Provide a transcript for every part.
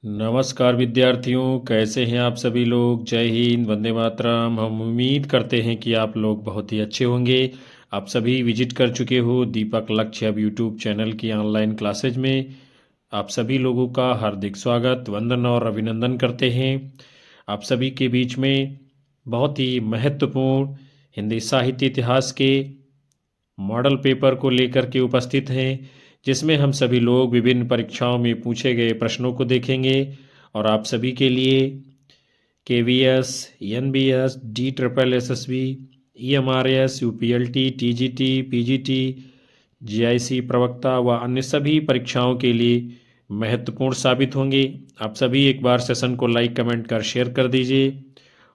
नमस्कार विद्यार्थियों, कैसे हैं आप सभी लोग। जय हिंद, वंदे मातरम। हम उम्मीद करते हैं कि आप लोग बहुत ही अच्छे होंगे। आप सभी विजिट कर चुके हो दीपक लक्ष्य अब यूट्यूब चैनल की ऑनलाइन क्लासेज में। आप सभी लोगों का हार्दिक स्वागत, वंदन और अभिनंदन करते हैं। आप सभी के बीच में बहुत ही महत्वपूर्ण हिंदी साहित्य इतिहास के मॉडल पेपर को लेकर के उपस्थित हैं, जिसमें हम सभी लोग विभिन्न परीक्षाओं में पूछे गए प्रश्नों को देखेंगे और आप सभी के लिए KVS, NBS, DSSS, EMRS, UPLT, TGT, PGT, GIC प्रवक्ता व अन्य सभी परीक्षाओं के लिए महत्वपूर्ण साबित होंगे। आप सभी एक बार सेशन को लाइक, कमेंट कर शेयर कर दीजिए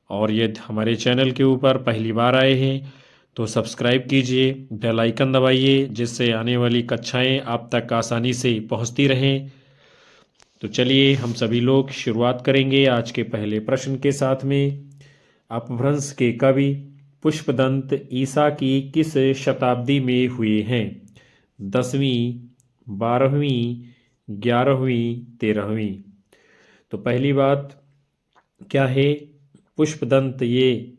और यदि हमारे चैनल के ऊपर पहली बार आए हैं तो सब्सक्राइब कीजिए, बेल आइकन दबाइए, जिससे आने वाली कक्षाएं आप तक आसानी से पहुंचती रहें। तो चलिए हम सभी लोग शुरुआत करेंगे आज के पहले प्रश्न के साथ में। अपभ्रंश के कवि पुष्पदंत ईसा की किस शताब्दी में हुए हैं? 10वीं, 12वीं, 11वीं, 13वीं। तो पहली बात क्या है, पुष्पदंत ये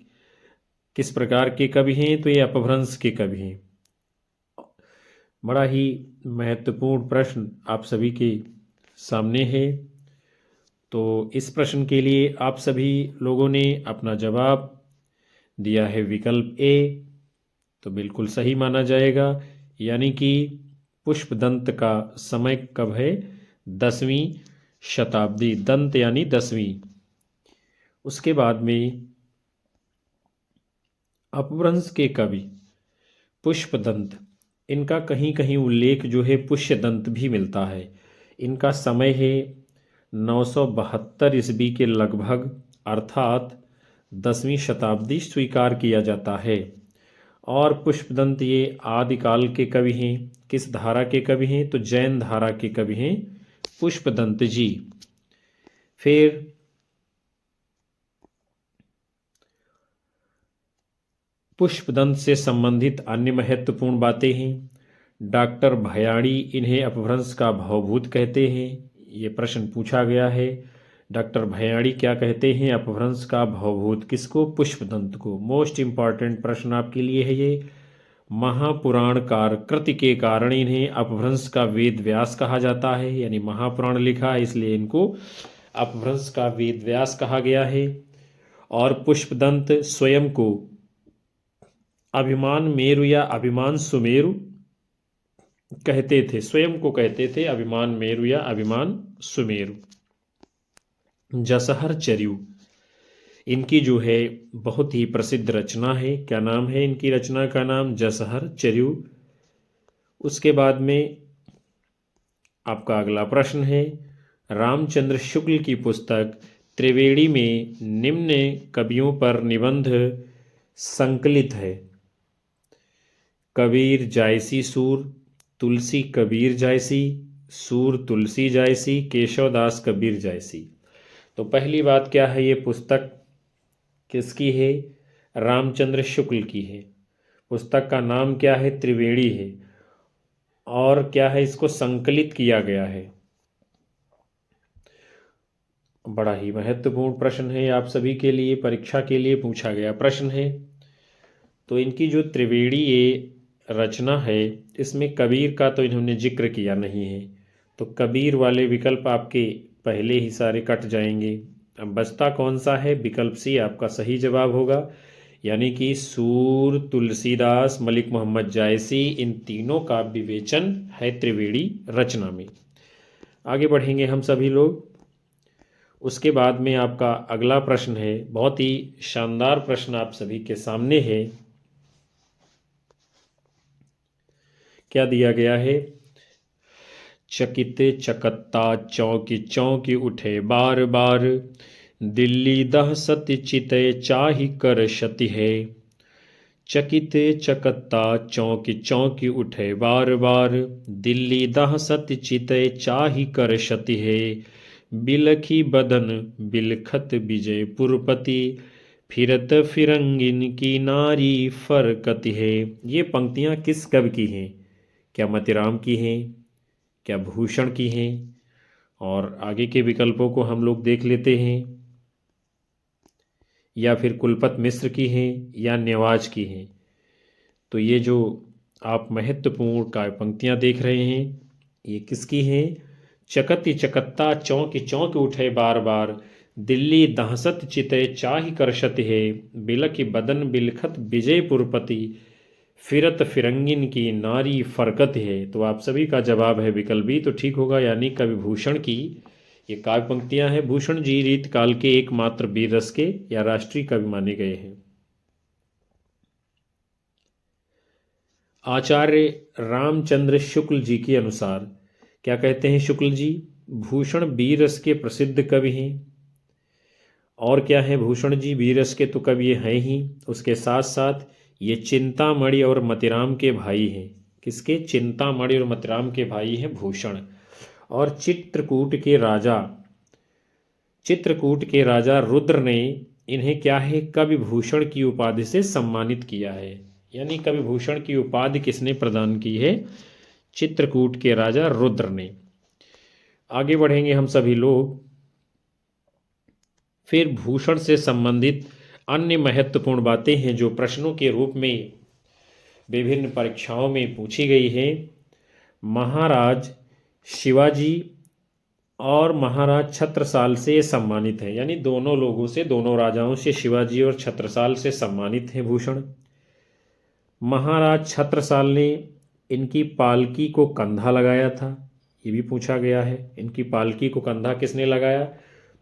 किस प्रकार के कवि हैं? तो ये अपभ्रंश के कवि हैं। बड़ा ही महत्वपूर्ण प्रश्न आप सभी के सामने है। तो इस प्रश्न के लिए आप सभी लोगों ने अपना जवाब दिया है विकल्प ए, तो बिल्कुल सही माना जाएगा। यानी कि पुष्पदंत का समय कब है? 10वीं शताब्दी। दंत यानी 10वीं। उसके बाद में अपभ्रंश के कवि पुष्पदंत, इनका कहीं कहीं उल्लेख जो है पुष्यदंत भी मिलता है। इनका समय है 972 ईस्वी के लगभग, अर्थात 10वीं शताब्दी स्वीकार किया जाता है। और पुष्पदंत ये आदिकाल के कवि हैं। किस धारा के कवि हैं? तो जैन धारा के कवि हैं पुष्पदंत जी। फिर पुष्पदंत से संबंधित अन्य महत्वपूर्ण बातें हैं। डॉक्टर भयाड़ी इन्हें अपभ्रंश का भवभूत कहते हैं। ये प्रश्न पूछा गया है। डॉक्टर भयाड़ी क्या कहते हैं अपभ्रंश का भवभूत? किसको? पुष्पदंत को। मोस्ट इंपॉर्टेंट प्रश्न आपके लिए है ये। महापुराणकार कृति के कारण इन्हें अपभ्रंश का वेद व्यास कहा जाता है। यानी महापुराण लिखा है इसलिए इनको अपभ्रंश का वेद व्यास कहा गया है। और पुष्पदंत स्वयं को अभिमान मेरु या अभिमान सुमेरु कहते थे। स्वयं को कहते थे अभिमान मेरु या अभिमान सुमेरु। जसहर चर्यु इनकी जो है बहुत ही प्रसिद्ध रचना है। क्या नाम है इनकी रचना का? नाम जसहर चर्यु। उसके बाद में आपका अगला प्रश्न है, रामचंद्र शुक्ल की पुस्तक त्रिवेणी में निम्न कवियों पर निबंध संकलित है। कबीर जायसी सूर, तुलसी कबीर जायसी, सूर तुलसी जायसी, केशवदास कबीर जायसी। तो पहली बात क्या है, ये पुस्तक किसकी है? रामचंद्र शुक्ल की है। पुस्तक का नाम क्या है? त्रिवेणी है। और क्या है? इसको संकलित किया गया है। बड़ा ही महत्वपूर्ण प्रश्न है आप सभी के लिए, परीक्षा के लिए पूछा गया प्रश्न है। तो इनकी जो त्रिवेणी ये रचना है, इसमें कबीर का तो इन्होंने जिक्र किया नहीं है, तो कबीर वाले विकल्प आपके पहले ही सारे कट जाएंगे। अब बचता कौन सा है? विकल्प सी आपका सही जवाब होगा। यानी कि सूर, तुलसीदास, मलिक मोहम्मद जायसी, इन तीनों का विवेचन है त्रिवेणी रचना में। आगे बढ़ेंगे हम सभी लोग। उसके बाद में आपका अगला प्रश्न है, बहुत ही शानदार प्रश्न आप सभी के सामने है। क्या दिया गया है? चकित चकत्ता चौकी चौकी उठे बार बार, दिल्ली दह सति चितय चाहि कर शति है। चकित चकत्ता चौकी चौकी उठे बार बार, दिल्ली दह सति चितय चाहि कर शति है। बिलखी बदन बिलखत विजयपुरपति, फिरत फिरंगिन की नारी फरकति है। ये पंक्तियां किस कवि की हैं? क्या मतिराम की हैं? क्या भूषण की हैं? और आगे के विकल्पों को हम लोग देख लेते हैं। या फिर कुलपत मिश्र की हैं या नेवाज की हैं। तो ये जो आप महत्वपूर्ण काव्य पंक्तियाँ देख रहे हैं ये किसकी हैं? चकति चकत्ता चौंक चौंक उठे बार बार, दिल्ली दहसत चितय चाहि करशत है, बिलखि बदन बिलखत विजयपुरपति, फिरत फिरंगिन की नारी फरकत है। तो आप सभी का जवाब है विकल्प बी, तो ठीक होगा, यानी कवि भूषण की ये काव्य पंक्तियां हैं। भूषण जी रीत काल के एकमात्र वीर रस के या राष्ट्रीय कवि माने गए हैं। आचार्य रामचंद्र शुक्ल जी के अनुसार क्या कहते हैं शुक्ल जी? भूषण वीर रस के प्रसिद्ध कवि हैं। और क्या है भूषण जी? वीर रस के तो कवि ये हैं ही, उसके साथ साथ ये चिंतामणि और मतिराम के भाई हैं। किसके? चिंतामणि और मतिराम के भाई हैं भूषण। और चित्रकूट के राजा रुद्र ने इन्हें क्या है? कवि भूषण की उपाधि से सम्मानित किया है। यानी कवि भूषण की उपाधि किसने प्रदान की है? चित्रकूट के राजा रुद्र ने। आगे बढ़ेंगे हम सभी लोग। फिर भूषण से संबंधित अन्य महत्वपूर्ण बातें हैं जो प्रश्नों के रूप में विभिन्न परीक्षाओं में पूछी गई है। महाराज शिवाजी और महाराज छत्रसाल से सम्मानित है। यानी दोनों लोगों से, दोनों राजाओं से, शिवाजी और छत्रसाल से सम्मानित है भूषण। महाराज छत्रसाल ने इनकी पालकी को कंधा लगाया था, ये भी पूछा गया है। इनकी पालकी को कंधा किसने लगाया?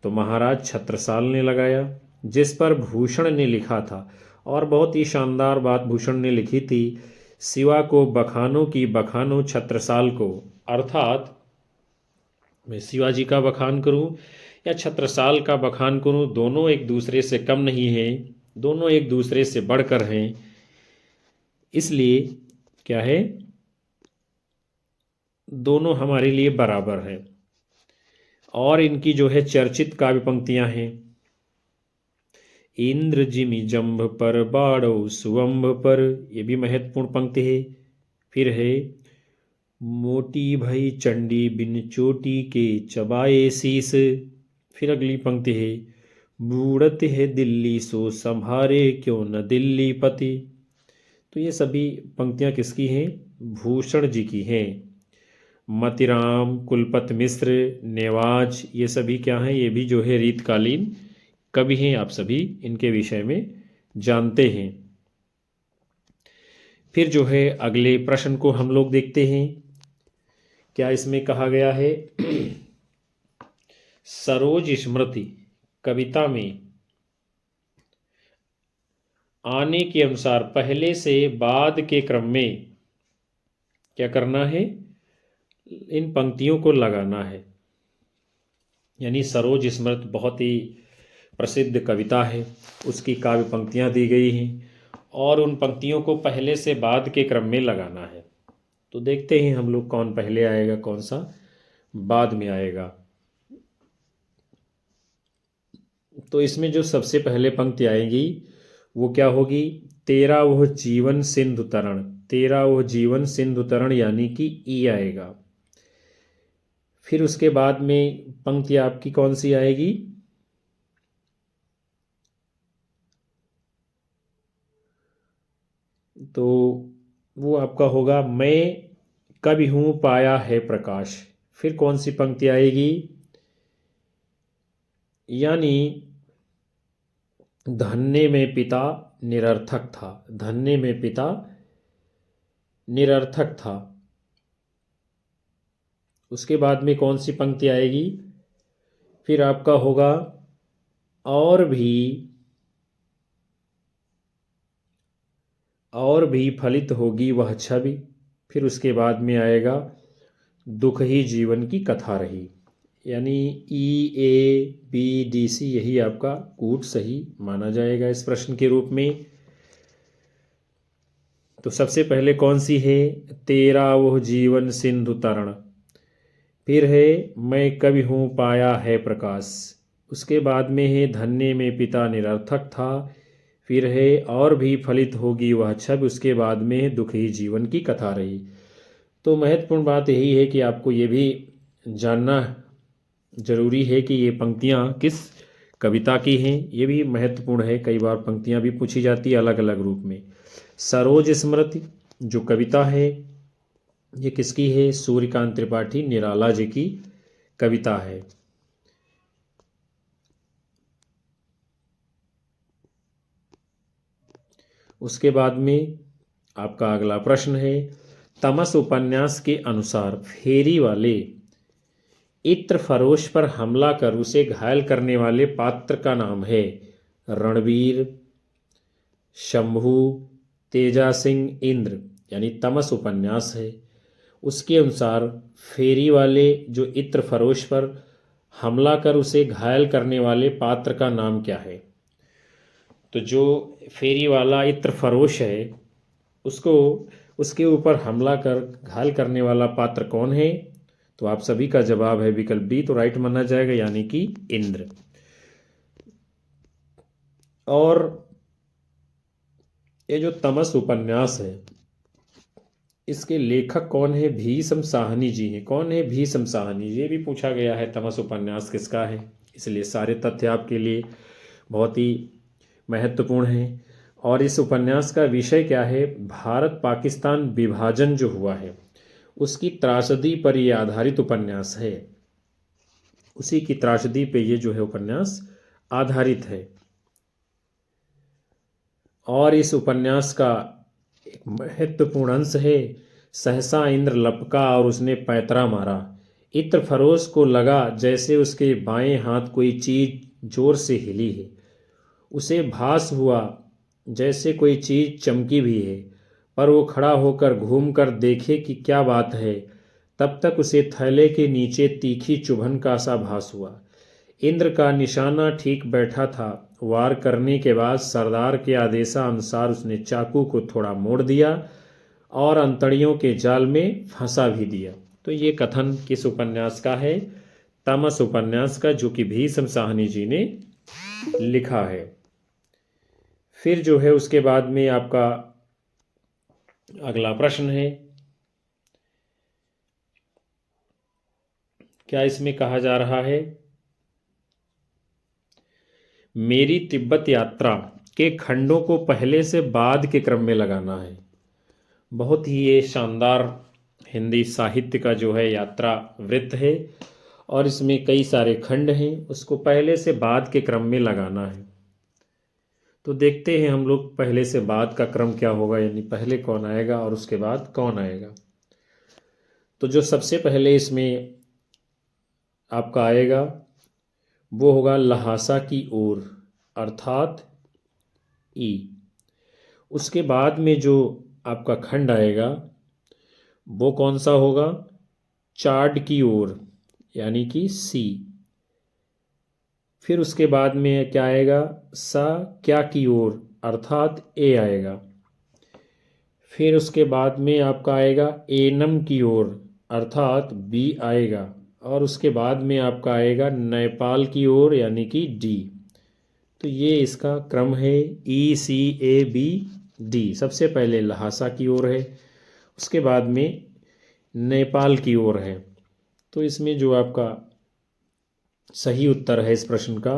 तो महाराज छत्रसाल ने लगाया, जिस पर भूषण ने लिखा था। और बहुत ही शानदार बात भूषण ने लिखी थी, शिवा को बखानो की बखानो छत्रसाल को। अर्थात मैं शिवाजी का बखान करूं या छत्रसाल का बखान करूं, दोनों एक दूसरे से कम नहीं हैं, दोनों एक दूसरे से बढ़कर हैं। इसलिए क्या है? दोनों हमारे लिए बराबर हैं। और इनकी जो है चर्चित काव्य पंक्तियां हैं, इंद्र जिमि जंभ पर बाड़ो सुअंभ पर, ये भी महत्वपूर्ण पंक्ति है। फिर है मोटी भई चंडी बिन चोटी के चबाए शीस। फिर अगली पंक्ति है बूढ़त है दिल्ली सो संभारे क्यों न दिल्ली पति। तो ये सभी पंक्तियां किसकी हैं? भूषण जी की हैं। मतिराम, कुलपत मिश्र, नेवाज, ये सभी क्या हैं? ये भी जो है रीतकालीन कवि हैं। आप सभी इनके विषय में जानते हैं। फिर जो है अगले प्रश्न को हम लोग देखते हैं। क्या इसमें कहा गया है? सरोज स्मृति कविता में आने के अनुसार पहले से बाद के क्रम में क्या करना है? इन पंक्तियों को लगाना है। यानी सरोज स्मृति बहुत ही प्रसिद्ध कविता है, उसकी काव्य पंक्तियां दी गई हैं और उन पंक्तियों को पहले से बाद के क्रम में लगाना है। तो देखते हैं हम लोग कौन पहले आएगा, कौन सा बाद में आएगा। तो इसमें जो सबसे पहले पंक्ति आएगी वो क्या होगी? तेरा वह जीवन सिंधु तरण। तेरा वह जीवन सिंधु तरण यानी कि ई आएगा। फिर उसके बाद में पंक्ति आपकी कौन सी आएगी? तो वो आपका होगा मैं कभी हूं पाया है प्रकाश। फिर कौन सी पंक्ति आएगी? यानी धन्य में पिता निरर्थक था। धन्य में पिता निरर्थक था। उसके बाद में कौन सी पंक्ति आएगी? फिर आपका होगा और भी फलित होगी वह छवि। फिर उसके बाद में आएगा दुख ही जीवन की कथा रही। यानी EABDC यही आपका कूट सही माना जाएगा इस प्रश्न के रूप में। तो सबसे पहले कौन सी है? तेरा वह जीवन सिंधु तरण। फिर है मैं कभी हूँ पाया है प्रकाश। उसके बाद में है धन्य में पिता निरर्थक था। फिर है और भी फलित होगी वह छवि। उसके बाद में है दुख ही जीवन की कथा रही। तो महत्वपूर्ण बात यही है कि आपको ये भी जानना जरूरी है कि ये पंक्तियाँ किस कविता की हैं, ये भी महत्वपूर्ण है। कई बार पंक्तियाँ भी पूछी जाती है अलग अलग रूप में। सरोज स्मृति जो कविता है ये किसकी है? सूर्यकांत त्रिपाठी निराला जी की कविता है। उसके बाद में आपका अगला प्रश्न है, तमस उपन्यास के अनुसार फेरी वाले इत्र फरोश पर हमला कर उसे घायल करने वाले पात्र का नाम है? रणवीर, शंभू, तेजा सिंह, इंद्र। यानी तमस उपन्यास है, उसके अनुसार फेरी वाले जो इत्र फरोश पर हमला कर उसे घायल करने वाले पात्र का नाम क्या है? तो जो फेरी वाला इत्र फरोश है उसको उसके ऊपर हमला कर घायल करने वाला पात्र कौन है? तो आप सभी का जवाब है विकल्प बी, तो राइट माना जाएगा, यानी कि इंद्र। और ये जो तमस उपन्यास है इसके लेखक कौन है? भीष्म साहनी जी हैं। कौन है भीष्म साहनी? ये भी पूछा गया है तमस उपन्यास किसका है, इसलिए सारे तथ्य आपके लिए बहुत ही महत्वपूर्ण हैं। और इस उपन्यास का विषय क्या है? भारत पाकिस्तान विभाजन जो हुआ है उसकी त्रासदी पर यह आधारित उपन्यास है। उसी की त्रासदी पे ये जो है उपन्यास आधारित है। और इस उपन्यास का एक महत्वपूर्ण अंश है, सहसा इंद्र लपका और उसने पैतरा मारा। इत्र फरोश को लगा जैसे उसके बाएं हाथ कोई चीज जोर से हिली है। उसे भास हुआ जैसे कोई चीज चमकी भी है, पर वो खड़ा होकर घूम कर देखे कि क्या बात है। तब तक उसे थैले के नीचे तीखी चुभन का सा भास हुआ। इंद्र का निशाना ठीक बैठा था। वार करने के बाद सरदार के आदेशानुसार उसने चाकू को थोड़ा मोड़ दिया और अंतड़ियों के जाल में फंसा भी दिया। तो ये कथन किस उपन्यास का है? तमस उपन्यास का, जो कि भीष्म साहनी जी ने लिखा है। फिर जो है उसके बाद में आपका अगला प्रश्न है, क्या इसमें कहा जा रहा है? मेरी तिब्बत यात्रा के खंडों को पहले से बाद के क्रम में लगाना है। बहुत ही ये शानदार हिंदी साहित्य का जो है यात्रा वृत्त है और इसमें कई सारे खंड हैं, उसको पहले से बाद के क्रम में लगाना है। तो देखते हैं हम लोग पहले से बाद का क्रम क्या होगा, यानी पहले कौन आएगा और उसके बाद कौन आएगा। तो जो सबसे पहले इसमें आपका आएगा वो होगा लहासा की ओर, अर्थात ई। उसके बाद में जो आपका खंड आएगा वो कौन सा होगा? चाड की ओर, यानी कि सी। फिर उसके बाद में क्या आएगा? सा क्या की ओर, अर्थात ए आएगा। फिर उसके बाद में आपका आएगा एनम की ओर, अर्थात बी आएगा। और उसके बाद में आपका आएगा नेपाल की ओर, यानी कि डी। तो ये इसका क्रम है, ई सी ए बी डी। सबसे पहले लहासा की ओर है, उसके बाद में नेपाल की ओर है। तो इसमें जो आपका सही उत्तर है इस प्रश्न का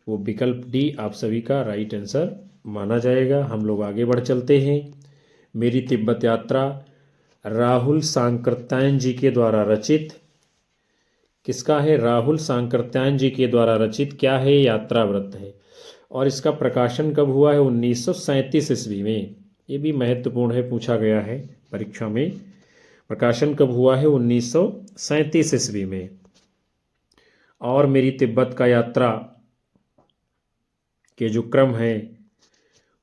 वो विकल्प डी आप सभी का राइट आंसर माना जाएगा। हम लोग आगे बढ़ चलते हैं। मेरी तिब्बत यात्रा राहुल सांकृत्यायन जी के द्वारा रचित, किसका है? राहुल सांकृत्यायन जी के द्वारा रचित क्या है? यात्रा वृत्त है। और इसका प्रकाशन कब हुआ है? 1937 ईस्वी में। ये भी महत्वपूर्ण है, पूछा गया है परीक्षा में। प्रकाशन कब हुआ है? 1937 ईस्वी में। और मेरी तिब्बत का यात्रा के जो क्रम है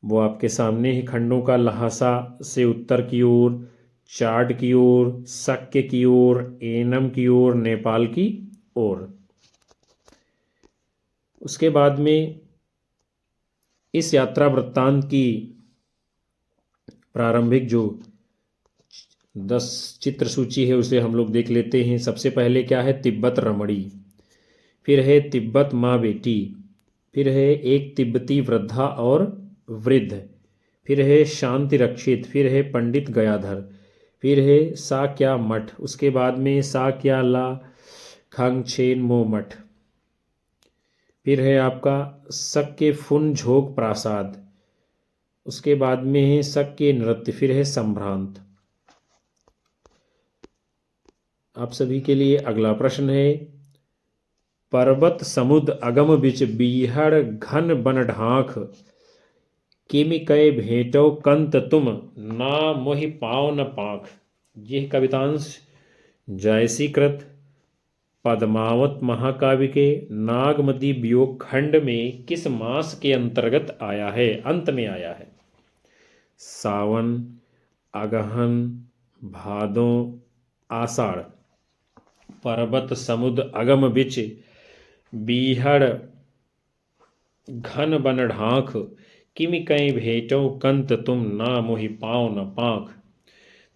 वो आपके सामने ही, खंडों का लहासा से उत्तर की ओर, चाड की ओर, शक्य की ओर, एनम की ओर, नेपाल की ओर। उसके बाद में इस यात्रा वृत्तांत की प्रारंभिक जो 10 चित्र सूची है उसे हम लोग देख लेते हैं। सबसे पहले क्या है? तिब्बत रमणी, फिर है तिब्बत माँ बेटी, फिर है एक तिब्बती वृद्धा और वृद्ध, फिर है शांति रक्षित, फिर है पंडित गयाधर, फिर है सा क्या मठ, उसके बाद में सा क्या ला खंगछेन मोमठ। फिर है आपका शक के फुन झोंक प्रासाद। उसके बाद में है शक के नृत्य। फिर है संभ्रांत। आप सभी के लिए अगला प्रश्न है, पर्वत समुद्र अगम बिच बीहड़ घन बन ढांक, किमि कय भेंटो कंत तुम ना मोहि पाँव न पाँख। यह कवितांश जायसीकृत पद्मावत महाकाव्य के नागमती वियोग खंड में किस मास के अंतर्गत आया है, अंत में आया है? सावन, अगहन, भादो, आषाढ़। पर्वत समुद्र अगम बिच बीहड़ घन बन ढांक, किमि कई भेंटो कंत तुम ना मोहि पाँव न पाँख।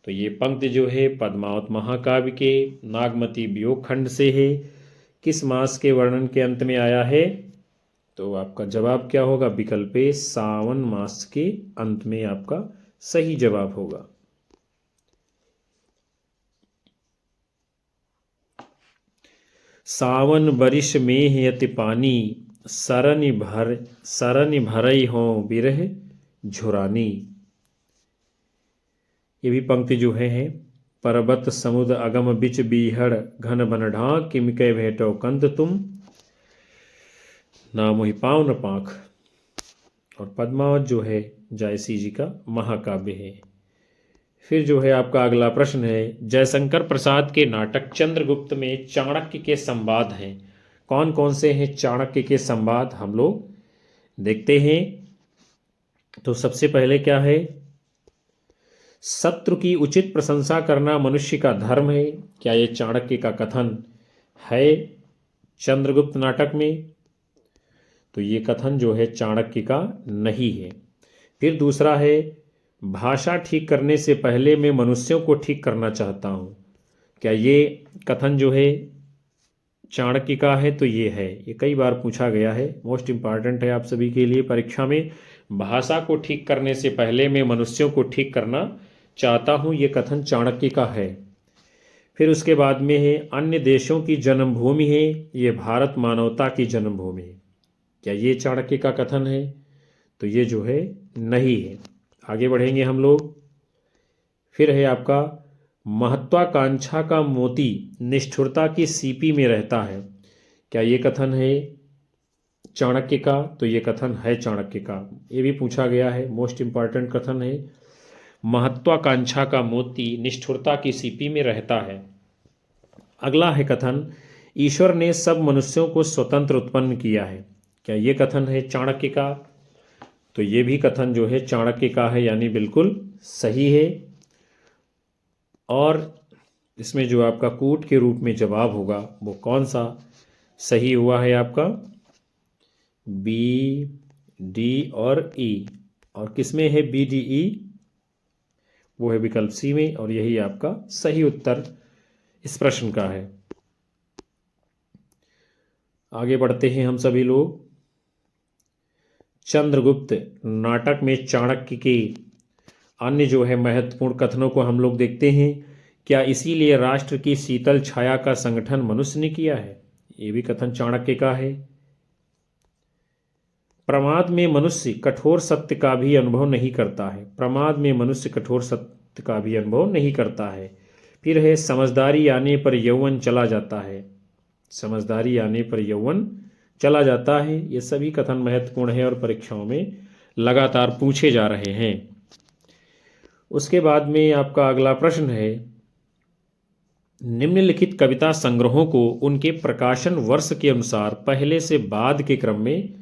तो ये पंक्ति जो है पद्मावत महाकाव्य के नागमती वियोग खंड से है। किस मास के वर्णन के अंत में आया है? तो आपका जवाब क्या होगा? विकल्प ए सावन मास के अंत में आपका सही जवाब होगा। सावन बरिस में यति पानी, सरनि भरई हो बिरह झुरानी। ये भी पंक्ति जो है पर्वत समुद्र अगम बिच बीहड़ घन बन ढांक, किमि कय भेंटो कंत तुम ना मोहि पाँव न पाँख। और पद्मावत जो है जायसी जी का महाकाव्य है। फिर जो है आपका अगला प्रश्न है, जयशंकर प्रसाद के नाटक चंद्रगुप्त में चाणक्य के संवाद हैं। कौन कौन से हैं चाणक्य के संवाद, हम लोग देखते हैं। तो सबसे पहले क्या है, शत्रु की उचित प्रशंसा करना मनुष्य का धर्म है। क्या ये चाणक्य का कथन है चंद्रगुप्त नाटक में? तो ये कथन जो है चाणक्य का नहीं है। फिर दूसरा है, भाषा ठीक करने से पहले मैं मनुष्यों को ठीक करना चाहता हूँ। क्या ये कथन जो है चाणक्य का है? तो ये है, ये कई बार पूछा गया है, मोस्ट इम्पॉर्टेंट है आप सभी के लिए परीक्षा में। भाषा को ठीक करने से पहले मैं मनुष्यों को ठीक करना चाहता हूँ, ये कथन चाणक्य का है। फिर उसके बाद में है, अन्य देशों की जन्मभूमि है, ये भारत मानवता की जन्मभूमि है। क्या ये चाणक्य का कथन है? तो ये जो है नहीं है। आगे बढ़ेंगे हम लोग। फिर है आपका, महत्वाकांक्षा का मोती निष्ठुरता की सीपी में रहता है। क्या ये कथन है चाणक्य का? तो ये कथन है चाणक्य का। ये भी पूछा गया है, मोस्ट इम्पॉर्टेंट कथन है, महत्वाकांक्षा का मोती निष्ठुरता की सीपी में रहता है। अगला है कथन, ईश्वर ने सब मनुष्यों को स्वतंत्र उत्पन्न किया है। क्या ये कथन है चाणक्य का? तो ये भी कथन जो है चाणक्य का है, यानी बिल्कुल सही है। और इसमें जो आपका कूट के रूप में जवाब होगा वो कौन सा सही हुआ है? आपका बी, डी और ई। और किसमें है बी, डी, ई? वो है विकल्प सी में, और यही आपका सही उत्तर इस प्रश्न का है। आगे बढ़ते हैं हम सभी लोग। चंद्रगुप्त नाटक में चाणक्य के अन्य जो है महत्वपूर्ण कथनों को हम लोग देखते हैं। क्या इसीलिए राष्ट्र की शीतल छाया का संगठन मनुष्य ने किया है? ये भी कथन चाणक्य का है। प्रमाद में मनुष्य कठोर सत्य का भी अनुभव नहीं करता है। प्रमाद में मनुष्य कठोर सत्य का भी अनुभव नहीं करता है। फिर है, समझदारी आने पर यौवन चला जाता है। समझदारी आने पर यौवन चला जाता है। ये सभी कथन महत्वपूर्ण है और परीक्षाओं में लगातार पूछे जा रहे हैं। उसके बाद में आपका अगला प्रश्न है, निम्नलिखित कविता संग्रहों को उनके प्रकाशन वर्ष के अनुसार पहले से बाद के क्रम में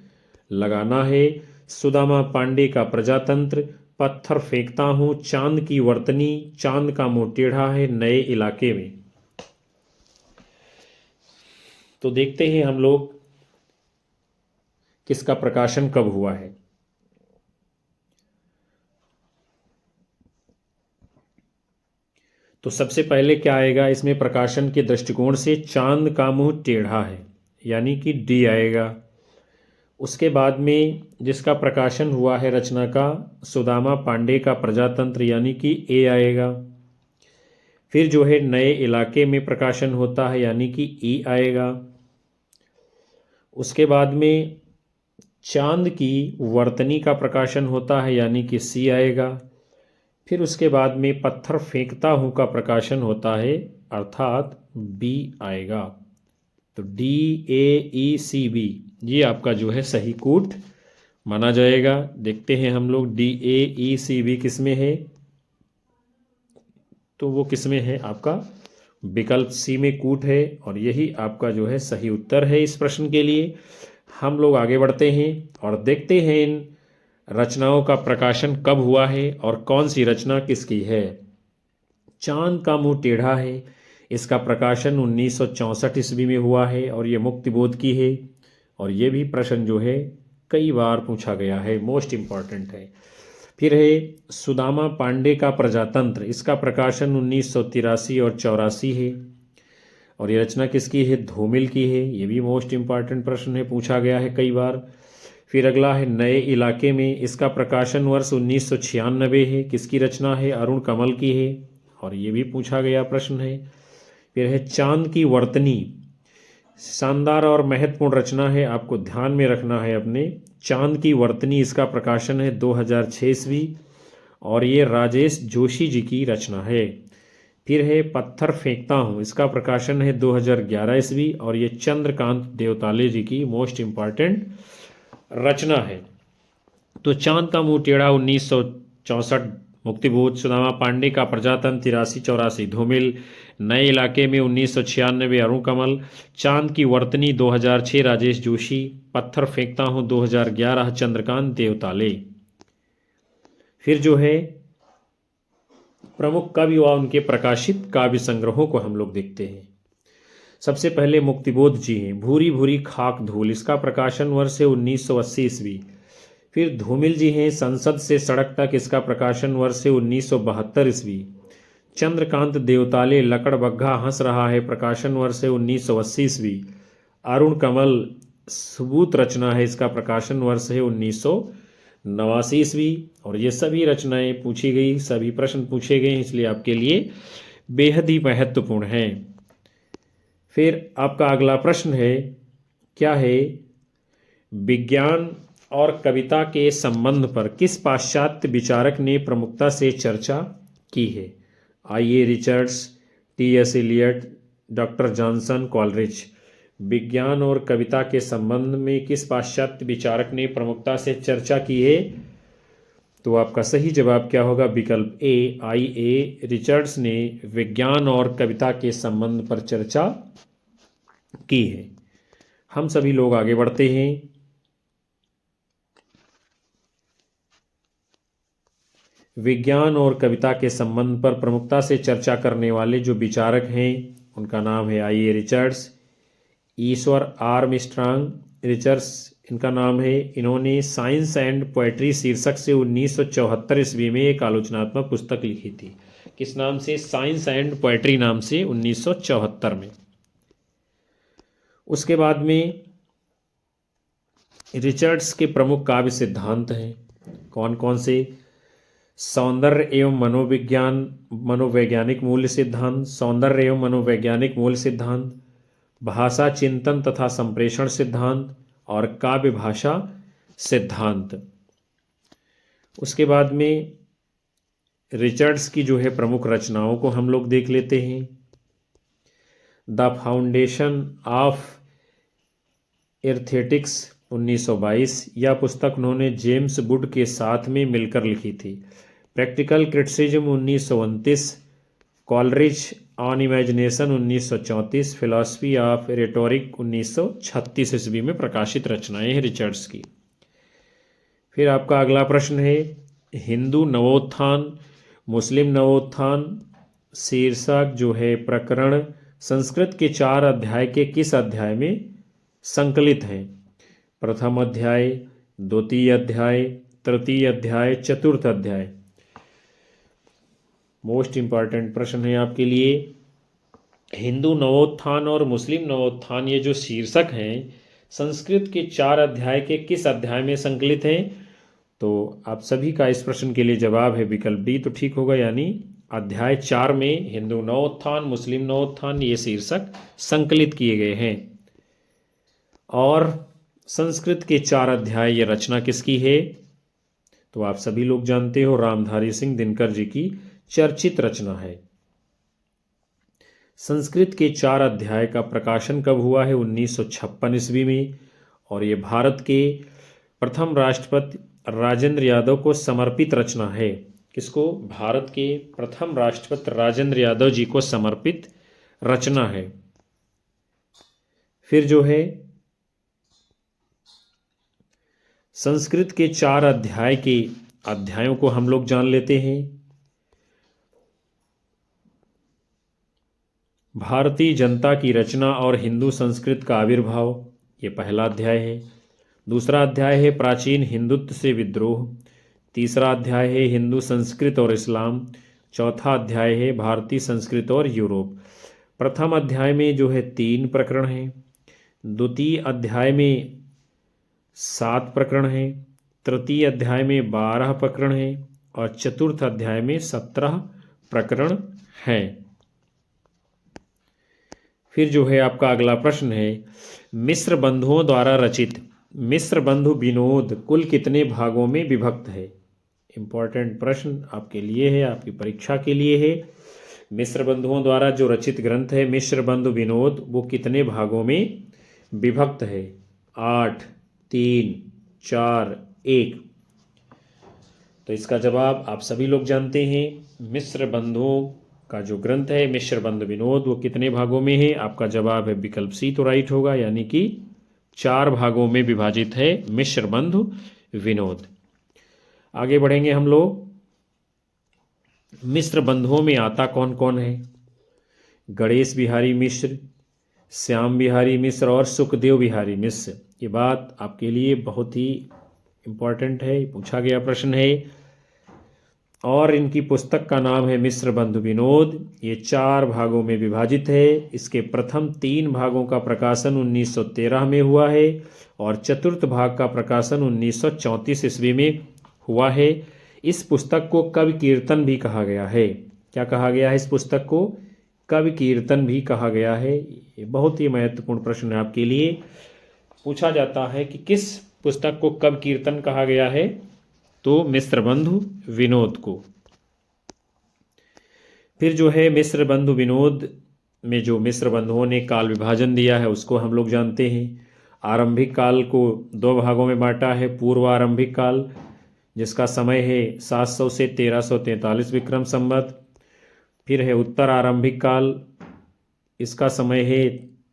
लगाना है। सुदामा पांडे का प्रजातंत्र, पत्थर फेंकता हूं, चांद की वर्तनी, चांद का मुंह टेढ़ा है, नए इलाके में। तो देखते हैं हम लोग किसका प्रकाशन कब हुआ है। तो सबसे पहले क्या आएगा इसमें प्रकाशन के दृष्टिकोण से? चांद का मुंह टेढ़ा है, यानी कि डी आएगा। उसके बाद में जिसका प्रकाशन हुआ है रचना का, सुदामा पांडे का प्रजातंत्र, यानी कि ए आएगा। फिर जो है नए इलाके में प्रकाशन होता है यानी कि ई आएगा। उसके बाद में चांद की वर्तनी का प्रकाशन होता है यानी कि सी आएगा। फिर उसके बाद में पत्थर फेंकता हूँ का प्रकाशन होता है अर्थात बी आएगा। तो DAECB ये आपका जो है सही कूट माना जाएगा। देखते हैं हम लोग DAECB किस में है, तो वो किस में है, आपका विकल्प सी में कूट है और यही आपका जो है सही उत्तर है इस प्रश्न के लिए। हम लोग आगे बढ़ते हैं और देखते हैं इन रचनाओं का प्रकाशन कब हुआ है और कौन सी रचना किसकी है। चांद का मुंह टेढ़ा है, इसका प्रकाशन 1964 ईस्वी में हुआ है और ये मुक्तिबोध की है और ये भी प्रश्न जो है कई बार पूछा गया है, मोस्ट इम्पॉर्टेंट है। फिर है सुदामा पांडे का प्रजातंत्र, इसका प्रकाशन 1983 और 84 है और ये रचना किसकी है, धूमिल की है। ये भी मोस्ट इम्पॉर्टेंट प्रश्न है, पूछा गया है कई बार। फिर अगला है नए इलाके में, इसका प्रकाशन वर्ष 1996 है, किसकी रचना है, अरुण कमल की है और ये भी पूछा गया प्रश्न है। फिर है चांद की वर्तनी, शानदार और महत्वपूर्ण रचना है, आपको ध्यान में रखना है अपने। चांद की वर्तनी इसका प्रकाशन है 2006 ईस्वी और ये राजेश जोशी जी की रचना है। फिर है पत्थर फेंकता हूँ, इसका प्रकाशन है 2011 ईस्वी और ये चंद्रकांत देवताले जी की मोस्ट इम्पॉर्टेंट रचना है। तो चांद का मुंह टेढ़ा 1964 मुक्तिबोध, सुदामा पांडे का प्रजातंत्र 83-84 धूमिल, नए इलाके में 1996 अरुण कमल, चांद की वर्तनी 2006 राजेश जोशी, पत्थर फेंकता हूँ 2011 चंद्रकांत देवताले। फिर जो है प्रमुख कवि व उनके प्रकाशित काव्य संग्रहों को हम लोग देखते हैं। सबसे पहले मुक्तिबोध जी हैं, भूरी भूरी खाक धूल, इसका प्रकाशन वर्ष है 1980 ईस्वी। फिर धूमिल जी हैं, संसद से सड़क तक, इसका प्रकाशन वर्ष है 1972 ईस्वी। चंद्रकांत देवताले, लकड़ बग्घा हंस रहा है, प्रकाशन वर्ष है 1980 ईस्वी। अरुण कमल सबूत रचना है, इसका प्रकाशन वर्ष है 1989 ईस्वी। और ये सभी रचनाएं पूछी गई, सभी प्रश्न पूछे गए, इसलिए आपके लिए बेहद ही महत्वपूर्ण हैं। फिर आपका अगला प्रश्न है, क्या है, विज्ञान और कविता के संबंध पर किस पाश्चात्य विचारक ने प्रमुखता से चर्चा की है। I.A. Richards, T.S. Eliot, doctor Johnson, Coleridge. विज्ञान और कविता के संबंध में किस पाश्चात्य विचारक ने प्रमुखता से चर्चा की है, तो आपका सही जवाब क्या होगा, विकल्प ए, I.A. रिचर्ड्स ने विज्ञान और कविता के संबंध पर चर्चा की है। हम सभी लोग आगे बढ़ते हैं। विज्ञान और कविता के संबंध पर प्रमुखता से चर्चा करने वाले जो विचारक हैं उनका नाम है I.A. रिचर्ड्स, ईश्वर आर्मस्ट्रांग रिचर्ड्स इनका नाम है। इन्होंने साइंस एंड पोएट्री शीर्षक से 1974 ईस्वी में एक आलोचनात्मक पुस्तक लिखी थी। किस नाम से, साइंस एंड पोएट्री नाम से, 1974 में। उसके बाद में रिचर्ड्स के प्रमुख काव्य सिद्धांत हैं, कौन कौन से, सौंदर्य एवं मनोवैज्ञानिक मूल्य सिद्धांत, सौंदर्य एवं मनोवैज्ञानिक मूल्य सिद्धांत, भाषा चिंतन तथा संप्रेषण सिद्धांत और काव्य भाषा सिद्धांत। उसके बाद में रिचर्ड्स की जो है प्रमुख रचनाओं को हम लोग देख लेते हैं। द फाउंडेशन ऑफ एस्थेटिक्स 1922, यह पुस्तक उन्होंने जेम्स वुड के साथ में मिलकर लिखी थी। Practical criticism 1929, Coleridge on imagination 1934, philosophy of rhetoric 1936 ईस्वी में प्रकाशित रचनाएं हैं रिचर्ड्स की। फिर आपका अगला प्रश्न है, हिंदू नवोत्थान मुस्लिम नवोत्थान शीर्षक जो है प्रकरण संस्कृत के 4 अध्याय के किस अध्याय में संकलित हैं। प्रथम अध्याय, द्वितीय अध्याय, तृतीय अध्याय, चतुर्थ अध्याय। मोस्ट इंपॉर्टेंट प्रश्न है आपके लिए। हिंदू नवोत्थान और मुस्लिम नवोत्थान ये जो शीर्षक हैं संस्कृत के 4 अध्याय के किस अध्याय में संकलित हैं, तो आप सभी का इस प्रश्न के लिए जवाब है विकल्प डी, तो ठीक होगा, यानी अध्याय 4 में हिंदू नवोत्थान मुस्लिम नवोत्थान ये शीर्षक संकलित किए गए हैं। और संस्कृत के 4 अध्याय ये रचना किसकी है? तो आप सभी लोग जानते हो, रामधारी सिंह दिनकर जी की चर्चित रचना है। संस्कृत के 4 अध्याय का प्रकाशन कब हुआ है? 1956 ईस्वी में। और ये भारत के प्रथम राष्ट्रपति राजेंद्र यादव को समर्पित रचना है। किसको? भारत के प्रथम राष्ट्रपति राजेंद्र यादव जी को समर्पित रचना है। फिर जो है संस्कृत के 4 अध्याय के अध्यायों को हम लोग जान लेते हैं। भारतीय जनता की रचना और हिंदू संस्कृत का आविर्भाव, ये पहला अध्याय है। दूसरा अध्याय है प्राचीन हिंदुत्व से विद्रोह। तीसरा अध्याय है हिंदू संस्कृत और इस्लाम। चौथा अध्याय है भारतीय संस्कृत और यूरोप। प्रथम अध्याय में जो है 3 प्रकरण हैं। द्वितीय अध्याय में 7 प्रकरण हैं। तृतीय अध्याय में 12 प्रकरण हैं और चतुर्थ अध्याय में 17 प्रकरण हैं। फिर जो है आपका अगला प्रश्न है, मिस्र बंधुओं द्वारा रचित मिस्र बंधु विनोद कुल कितने भागों में विभक्त है? इंपॉर्टेंट प्रश्न आपके लिए है, आपकी परीक्षा के लिए है। मिस्र बंधुओं द्वारा जो रचित ग्रंथ है मिस्र बंधु विनोद, वो कितने भागों में विभक्त है? 8, 3, 4, 1। तो इसका जवाब आप सभी लोग जानते हैं। मिस्र बंधुओं का जो ग्रंथ है मिस्र बंधु विनोद, वो कितने भागों में है? आपका जवाब है विकल्प सी तो राइट होगा, यानी कि 4 भागों में विभाजित है मिस्र बंधु विनोद। आगे बढ़ेंगे हम लोग। मिस्र बंधुओं में आता कौन कौन है? गणेश बिहारी मिश्र, श्याम बिहारी मिश्र और सुखदेव बिहारी मिश्र। ये बात आपके लिए बहुत ही इम्पोर्टेंट है, पूछा गया प्रश्न है। और इनकी पुस्तक का नाम है मिस्र बंधु विनोद। ये 4 भागों में विभाजित है। इसके प्रथम 3 भागों का प्रकाशन 1913 में हुआ है और चतुर्थ भाग का प्रकाशन 1934 ईस्वी में हुआ है। इस पुस्तक को कवि कीर्तन भी कहा गया है। क्या कहा गया है इस पुस्तक को? कवि कीर्तन भी कहा गया है। ये बहुत ही महत्वपूर्ण प्रश्न है आपके लिए। पूछा जाता है कि किस पुस्तक को कवि कीर्तन कहा गया है? तो मिस्र बंधु विनोद को। फिर जो है मिस्र बंधु विनोद में जो मिस्र बंधुओं ने काल विभाजन दिया है उसको हम लोग जानते हैं। आरंभिक काल को 2 भागों में बांटा है। पूर्व आरंभिक काल, जिसका समय है 700 से 1343 विक्रम संवत। फिर है उत्तर आरंभिक काल, इसका समय है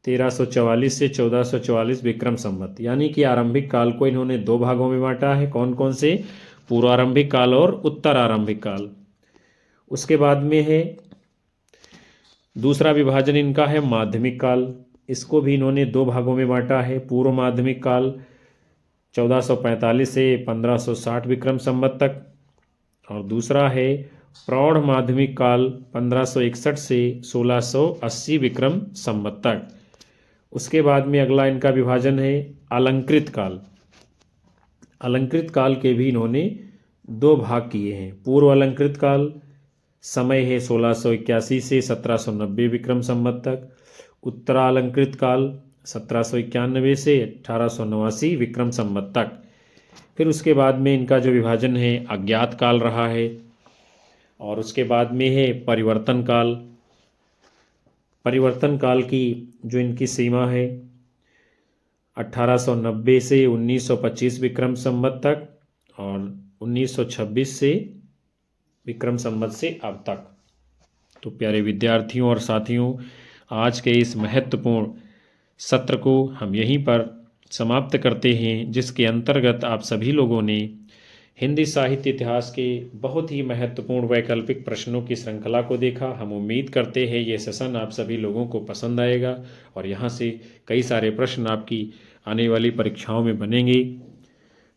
1344 से 1444 विक्रम संवत। यानी कि आरंभिक काल को इन्होंने 2 भागों में बांटा है। कौन कौन से? पूर्व आरंभिक काल और उत्तर आरंभिक काल। उसके बाद में है दूसरा विभाजन इनका है माध्यमिक काल। इसको भी इन्होंने 2 भागों में बांटा है। पूर्व माध्यमिक काल 1445 से 1560 विक्रम संवत तक, और दूसरा है प्रौढ़ माध्यमिक काल 1561 से 1680 विक्रम संवत तक। उसके बाद में अगला इनका विभाजन है अलंकृत काल। अलंकृत काल के भी इन्होंने 2 भाग किए हैं। पूर्व अलंकृत काल समय है 1681 से 1790 विक्रम संवत तक। उत्तरालंकृत काल 1791 से 1889 विक्रम संवत तक। फिर उसके बाद में इनका जो विभाजन है अज्ञात काल रहा है। और उसके बाद में है परिवर्तन काल। परिवर्तन काल की जो इनकी सीमा है 1890 से 1925 विक्रम संवत तक और 1926 से विक्रम संवत से अब तक। तो प्यारे विद्यार्थियों और साथियों, आज के इस महत्वपूर्ण सत्र को हम यहीं पर समाप्त करते हैं, जिसके अंतर्गत आप सभी लोगों ने हिंदी साहित्य इतिहास के बहुत ही महत्वपूर्ण वैकल्पिक प्रश्नों की श्रृंखला को देखा। हम उम्मीद करते हैं ये सेशन आप सभी लोगों को पसंद आएगा और यहाँ से कई सारे प्रश्न आपकी आने वाली परीक्षाओं में बनेंगे।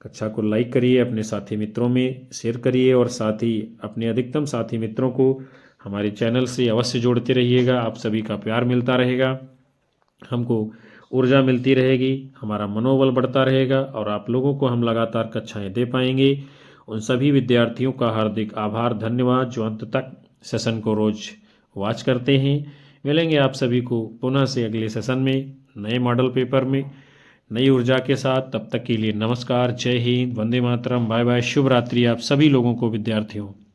कक्षा को लाइक करिए, अपने साथी मित्रों में शेयर करिए और साथ ही अपने अधिकतम साथी मित्रों को हमारे चैनल से अवश्य जोड़ते रहिएगा। आप सभी का प्यार मिलता रहेगा, हमको ऊर्जा मिलती रहेगी, हमारा मनोबल बढ़ता रहेगा और आप लोगों को हम लगातार कक्षाएं दे पाएंगे। उन सभी विद्यार्थियों का हार्दिक आभार, धन्यवाद जो अंत तक सेशन को रोज़ वॉच करते हैं। मिलेंगे आप सभी को पुनः से अगले सेशन में नए मॉडल पेपर में नई ऊर्जा के साथ। तब तक के लिए नमस्कार, जय हिंद, वंदे मातरम, बाय बाय, शुभ रात्रि आप सभी लोगों को विद्यार्थियों।